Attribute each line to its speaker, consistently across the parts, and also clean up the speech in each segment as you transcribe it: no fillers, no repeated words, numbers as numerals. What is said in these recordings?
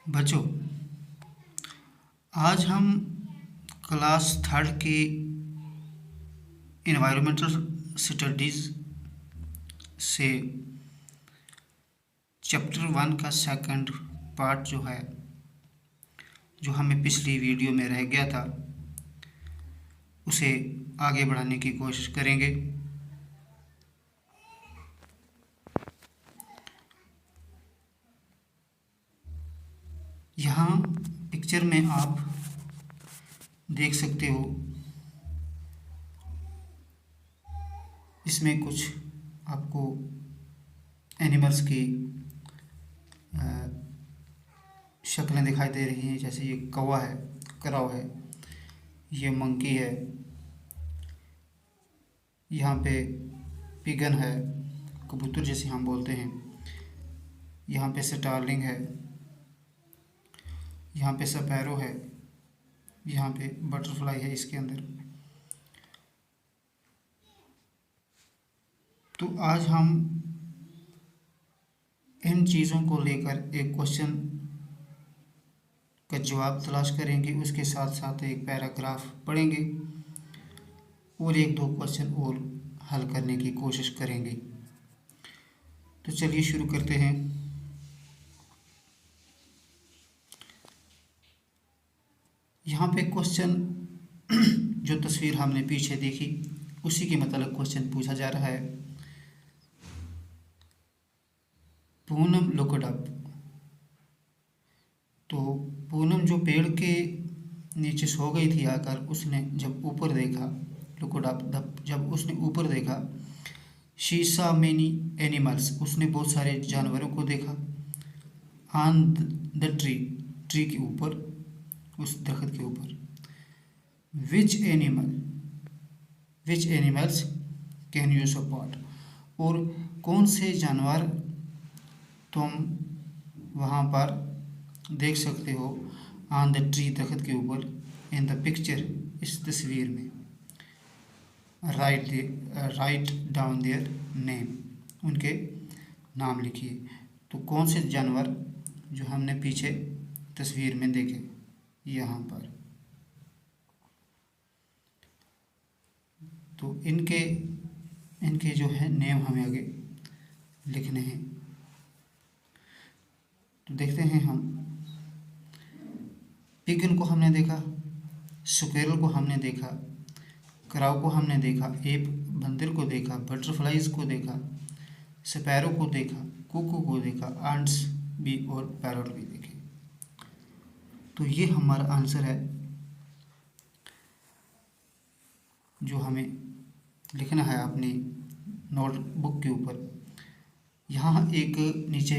Speaker 1: बच्चों, आज हम क्लास थर्ड की इन्वायरमेंटल स्टडीज़ से चैप्टर 1 का सेकंड पार्ट जो हमें पिछली वीडियो में रह गया था उसे आगे बढ़ाने की कोशिश करेंगे। यहाँ पिक्चर में आप देख सकते हो, इसमें कुछ आपको एनिमल्स की शक्लें दिखाई दे रही हैं। जैसे ये कौवा है, कराव है, ये मंकी है, यहाँ पे पिगन है, कबूतर जैसे हम बोलते हैं, यहाँ पे स्टारलिंग है, यहाँ पे स्पैरो है, यहाँ पे बटरफ्लाई है इसके अंदर। तो आज हम इन चीज़ों को लेकर एक क्वेश्चन का जवाब तलाश करेंगे, उसके साथ साथ एक पैराग्राफ पढ़ेंगे और एक दो क्वेश्चन और हल करने की कोशिश करेंगे। तो चलिए शुरू करते हैं। यहाँ पे क्वेश्चन जो तस्वीर हमने पीछे देखी उसी के मतलब क्वेश्चन पूछा जा रहा है। Poonam looked up. तो पूनम जो पेड़ के नीचे सो गई थी आकर, उसने जब ऊपर देखा, लुकड अप, जब उसने ऊपर देखा, शी सॉ मेनी एनिमल्स, उसने बहुत सारे जानवरों को देखा। ऑन द ट्री के ऊपर, उस दरख्त के ऊपर। Which animals can you support, और कौन से जानवर तुम वहाँ पर देख सकते हो ऑन द ट्री, दरख्त के ऊपर, इन द पिक्चर, इस तस्वीर में। राइट डाउन देयर नेम, उनके नाम लिखिए। तो कौन से जानवर जो हमने पीछे तस्वीर में देखे यहाँ पर, तो इनके जो है नेम हमें आगे लिखने हैं। तो देखते हैं हम। पिगन को हमने देखा, स्क्वेरल को हमने देखा, क्राउ को हमने देखा, एप बंदर को देखा, बटरफ्लाइज को देखा, स्पैरो को देखा, कुकू को देखा, आंट्स भी और पैरट भी देखे। तो ये हमारा आंसर है जो हमें लिखना है अपनी नोटबुक के ऊपर। यहाँ एक नीचे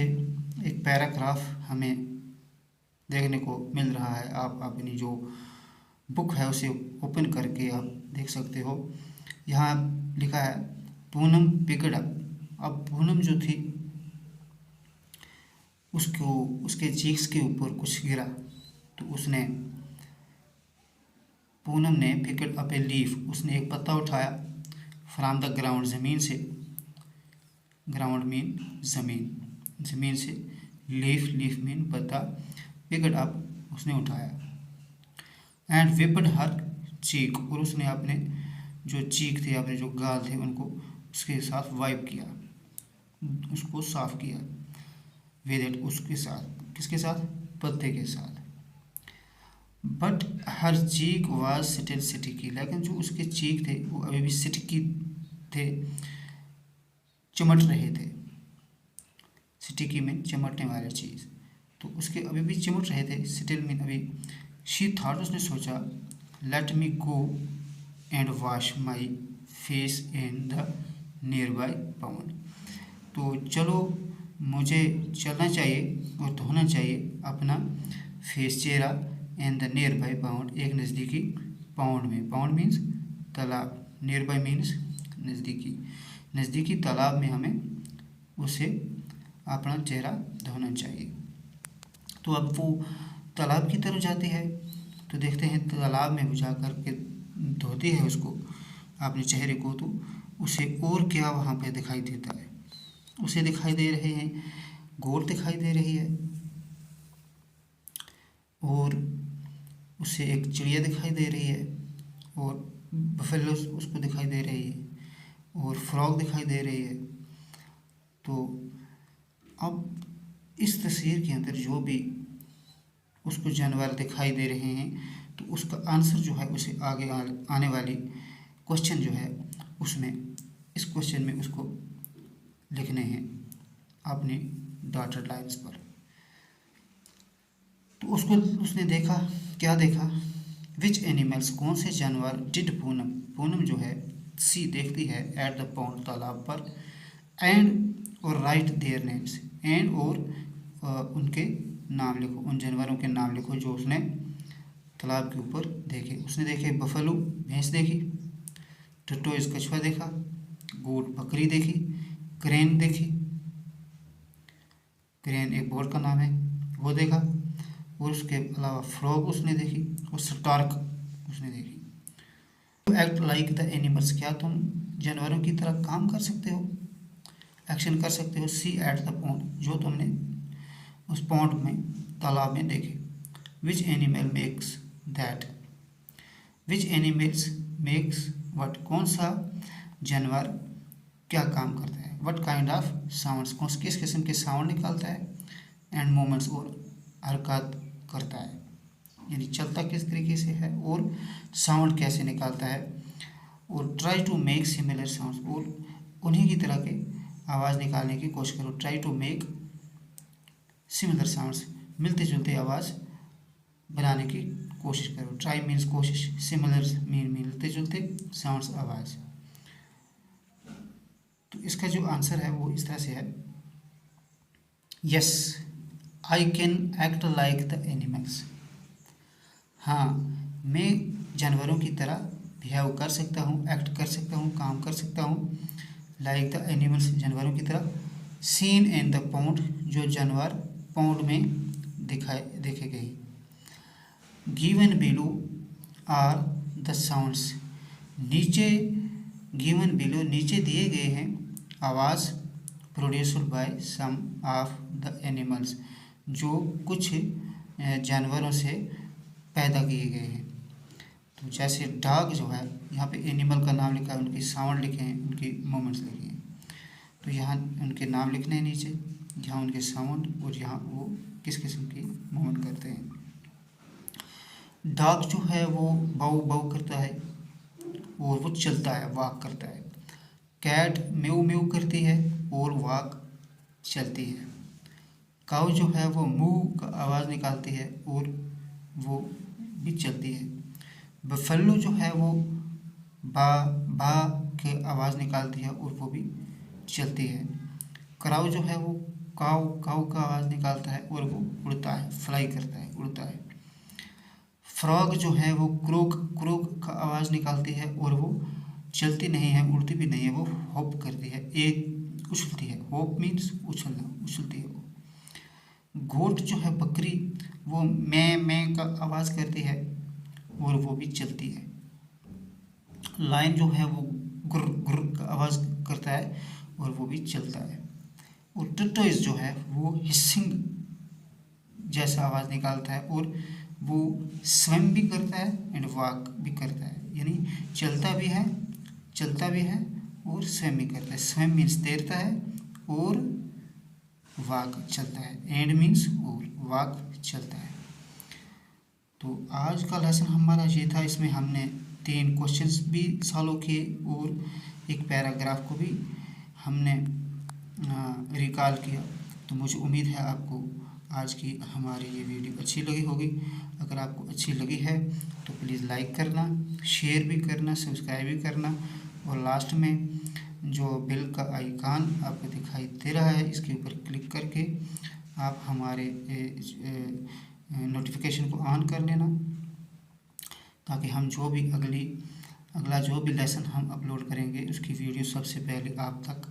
Speaker 1: एक पैराग्राफ हमें देखने को मिल रहा है। आप अपनी जो बुक है उसे ओपन करके आप देख सकते हो। यहाँ लिखा है पूनम पिकड अप। अब पूनम जो थी उसके चीक्स के ऊपर कुछ गिरा, तो पूनम ने पिकड अप ए लीफ, उसने एक पत्ता उठाया, फ्रॉम द ग्राउंड, ज़मीन से, ग्राउंड मीन ज़मीन, ज़मीन से, लीफ मीन पत्ता, पिकड अप उसने उठाया, एंड विपड हर चीक, और उसने अपने जो चीक थे, अपने जो गाल थे, उनको उसके साथ वाइप किया, उसको साफ किया, विद इट, उसके साथ, किसके साथ, पत्ते के साथ। But her cheek was still sticky, लेकिन जो उसके चीक थे वो अभी भी स्टिकी थे, चिमट रहे थे। स्टिकी में चिमटने वाली चीज़, तो उसके अभी भी चिमट रहे थे। स्टिल में अभी। शी थॉट, उसने सोचा, let me go and wash my face in the near by pound, तो चलो मुझे चलना चाहिए और धोना चाहिए अपना फेस, चेहरा, in the near by pound, एक नज़दीकी पाउंड में। पाउंड मीन्स तालाब, नियर बाई मीन्स नज़दीकी तालाब में हमें उसे अपना चेहरा धोना चाहिए। तो अब वो तालाब की तरफ जाती है, तो देखते हैं तालाब में वो जा कर के धोती है उसको, अपने चेहरे को। तो उसे और क्या वहाँ पे दिखाई देता है, उसे दिखाई दे रहे हैं, गोट दिखाई दे रही है, और उसे एक चिड़िया दिखाई दे रही है और बफेलो उसको दिखाई दे रही है और फ्रॉग दिखाई दे रही है। तो अब इस तस्वीर के अंदर जो भी उसको जानवर दिखाई दे रहे हैं तो उसका आंसर जो है उसे आगे आने वाली क्वेश्चन जो है उसमें, इस क्वेश्चन में उसको लिखने हैं अपने डॉटेड लाइन्स पर। तो उसने देखा, क्या देखा, विच एनिमल्स, कौन से जानवर, डिड पूनम, पूनम जो है सी देखती है एट द पॉन्ड तालाब पर, एंड और राइट देयर नेम्स, एंड और उनके नाम लिखो, उन जानवरों के नाम लिखो जो उसने तालाब के ऊपर देखे। उसने देखे बफेलो भैंस देखी, टर्टोइज कछुआ देखा, गोट बकरी देखी, क्रेन देखी, क्रेन एक बर्ड का नाम है वो देखा, और उसके अलावा फ्रॉग उसने देखी और स्टार्क उसने देखी। To act like the animals, क्या तुम जानवरों की तरह काम कर सकते हो, एक्शन कर सकते हो। सी एट द पॉन्ड, जो तुमने उस पॉन्ड में, तालाब में देखे। Which animal makes that, which animals makes what, कौन सा जानवर क्या काम करता है, वट काइंड ऑफ साउंड्स, किस किस्म के साउंड निकालता है, एंड मोमेंट्स और हरकत करता है, यानी चलता किस तरीके से है और साउंड कैसे निकालता है। और try to make similar sounds, और उन्हीं की तरह के आवाज़ निकालने की कोशिश करो। Try to make similar sounds, मिलते जुलते आवाज़ बनाने की कोशिश करो। ट्राई मीन्स कोशिश, सिमिलर मीन मिलते जुलते, साउंड्स आवाज़। तो इसका जो आंसर है वो इस तरह से है, yes I can act like the animals, हाँ मैं जानवरों की तरह बिहेव कर सकता हूँ, एक्ट कर सकता हूँ, काम कर सकता हूँ, लाइक द एनिमल्स, जानवरों की तरह। सीन इन द पॉन्ड, जो जानवर पॉन्ड में देखे गए। Given below are the sounds, नीचे, गिवन बिलो नीचे दिए गए हैं आवाज़, produced by some of the animals, जो कुछ जानवरों से पैदा किए गए हैं। तो जैसे डॉग जो है, यहाँ पे एनिमल का नाम लिखा है, उनकी साउंड लिखे हैं, उनकी मोमेंट्स लिखे हैं। तो यहाँ उनके नाम लिखने हैं नीचे, यहाँ उनके साउंड, और यहाँ वो किस किस्म की मूवमेंट करते हैं। डॉग जो है वो बाऊ बाऊ करता है और वो चलता है, वॉक करता है। कैट म्यू म्यू करती है और वॉक चलती है। काऊ जो है वो मूव का आवाज़ निकालती है और वो भी चलती है। बफेलो जो है वो बा बा के आवाज़ निकालती है और वो भी चलती है। क्राउ जो है वो काऊ काऊ का आवाज़ निकालता है और वो उड़ता है, फ्लाई करता है, उड़ता है। फ्रॉग जो है वो क्रोक क्रोक का आवाज़ निकालती है और वो चलती नहीं है, उड़ती भी नहीं है, वो हॉप करती है, एक उछलती है। हॉप मीन्स उछलना, उछलती है वो। गोट जो है बकरी, वो मैं का आवाज़ करती है और वो भी चलती है। लायन जो है वो गुर गुर का आवाज़ करता है और वो भी चलता है। और टर्टोइज जो है वो हिसिंग जैसा आवाज़ निकालता है और वो स्विम भी करता है एंड वॉक भी करता है, यानी चलता भी है और स्विम भी करता है। स्विम मीन्स तैरता है और वॉक चलता है, एंड मीन्स और वॉक चलता है। तो आज का लेसन हमारा ये था, इसमें हमने 3 क्वेश्चंस भी सॉल्व किए और एक पैराग्राफ को भी हमने रिकॉल किया। तो मुझे उम्मीद है आपको आज की हमारी ये वीडियो अच्छी लगी होगी। अगर आपको अच्छी लगी है तो प्लीज़ लाइक करना, शेयर भी करना, सब्सक्राइब भी करना, और लास्ट में जो बेल का आइकन आपको दिखाई दे रहा है इसके ऊपर क्लिक करके आप हमारे नोटिफिकेशन को ऑन कर लेना, ताकि हम जो भी अगला जो भी लेसन हम अपलोड करेंगे उसकी वीडियो सबसे पहले आप तक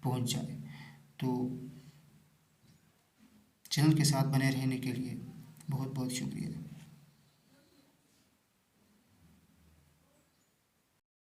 Speaker 1: पहुंच जाए। तो चैनल के साथ बने रहने के लिए बहुत बहुत शुक्रिया।